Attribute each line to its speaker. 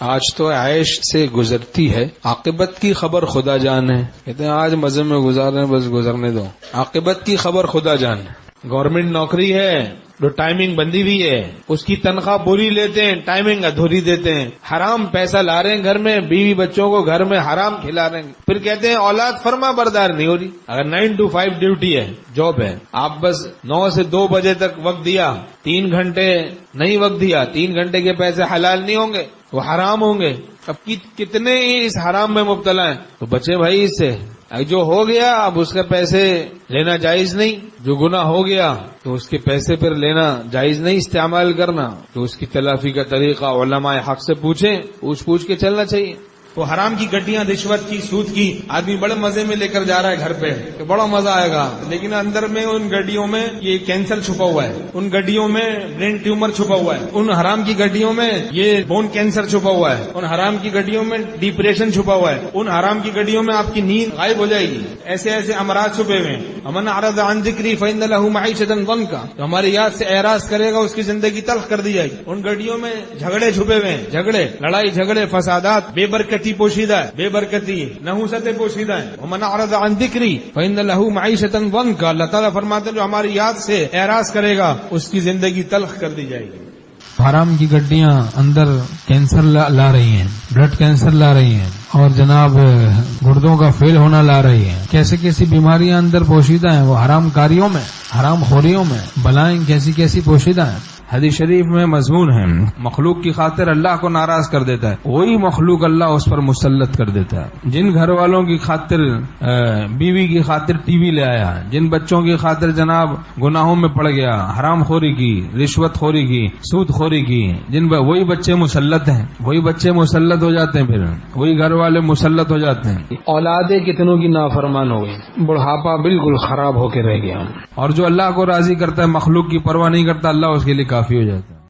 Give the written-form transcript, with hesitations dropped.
Speaker 1: آج تو عیش سے گزرتی ہے، عاقبت کی خبر خدا جان ہے. کہتے ہیں آج مزے میں گزار رہے ہیں، بس گزرنے دو. عاقبت کی خبر خدا جان ہے.
Speaker 2: گورنمنٹ نوکری ہے جو ٹائمنگ بندی ہوئی ہے، اس کی تنخواہ پوری لیتے ہیں، ٹائمنگ ادھوری دیتے ہیں. حرام پیسہ لا رہے ہیں گھر میں، بیوی بچوں کو گھر میں حرام کھلا رہے ہیں. پھر کہتے ہیں اولاد فرما بردار نہیں ہو رہی. اگر 9 to 5 ڈیوٹی ہے، جاب ہے، آپ بس 9 سے 2 بجے تک وقت دیا، 3 گھنٹے نہیں وقت دیا، 3 گھنٹے کے پیسے حلال نہیں ہوں گے، وہ حرام ہوں گے. اب کتنے اس حرام میں مبتلا ہیں. تو بچے بھائی اس سے. جو ہو گیا اب اس کے پیسے لینا جائز نہیں. جو گناہ ہو گیا تو اس کے پیسے پر لینا جائز نہیں، استعمال کرنا. تو اس کی تلافی کا طریقہ علماء حق سے پوچھ کے چلنا چاہیے.
Speaker 3: وہ حرام کی گڈیاں، رشوت کی، سود کی آدمی بڑے مزے میں لے کر جا رہا ہے گھر پہ کہ بڑا مزہ آئے گا، لیکن اندر میں ان گڈیوں میں یہ کینسر چھپا ہوا ہے، ان گڈیوں میں برین ٹیومر چھپا ہوا ہے، ان حرام کی گڈیوں میں یہ بون کینسر چھپا ہوا ہے، ان حرام کی گڈیوں میں ڈپریشن چھپا ہوا ہے، ان حرام کی گڈیوں میں آپ کی نیند غائب ہو جائے گی. ایسے ایسے امراض چھپے ہوئے ہیں. ومن اعرض عن ذکری فإن له معیشة ضنکا، تو ہماری یاد سے اعراض کرے گا اس کی زندگی تلخ کر دی جائے گی. ان گڈیوں میں جھگڑے چھپے ہوئے ہیں، جھگڑے، لڑائی جھگڑے، فسادات، بے برکتی پوشیدہ ہے، بے برکتی نحوستیں پوشیدہ ہیں. ومن اعرض عن ذکری فإن له معیشة ضنکا، اللہ تعالیٰ فرماتے ہیں جو ہماری یاد سے اعراض کرے گا اس کی زندگی تلخ کر دی جائے گی.
Speaker 4: حرام کی گڈیاں اندر کینسر لا رہی ہیں، بلڈ کینسر لا رہی ہیں، اور جناب گردوں کا فیل ہونا لا رہی ہیں. کیسی بیماریاں اندر پوشیدہ ہیں وہ حرام کاریوں میں، حرام خوریوں میں. بلائیں کیسی پوشیدہ ہیں.
Speaker 1: حدیث شریف میں مضمون ہے مخلوق کی خاطر اللہ کو ناراض کر دیتا ہے، وہی مخلوق اللہ اس پر مسلط کر دیتا ہے. جن گھر والوں کی خاطر بیوی کی خاطر ٹی وی لے آیا، جن بچوں کی خاطر جناب گناہوں میں پڑ گیا، حرام خوری کی، رشوت خوری کی، سود خوری کی، وہی بچے مسلط ہیں، وہی بچے مسلط ہو جاتے ہیں، پھر وہی گھر والے مسلط ہو جاتے ہیں.
Speaker 4: اولادیں کتنوں کی نافرمان ہو گئی، بڑھاپا بالکل خراب ہو کے رہ گیا.
Speaker 1: اور جو اللہ کو راضی کرتا ہے، مخلوق کی پرواہ نہیں کرتا، اللہ اس کے لیے کافی ہو جاتا ہے.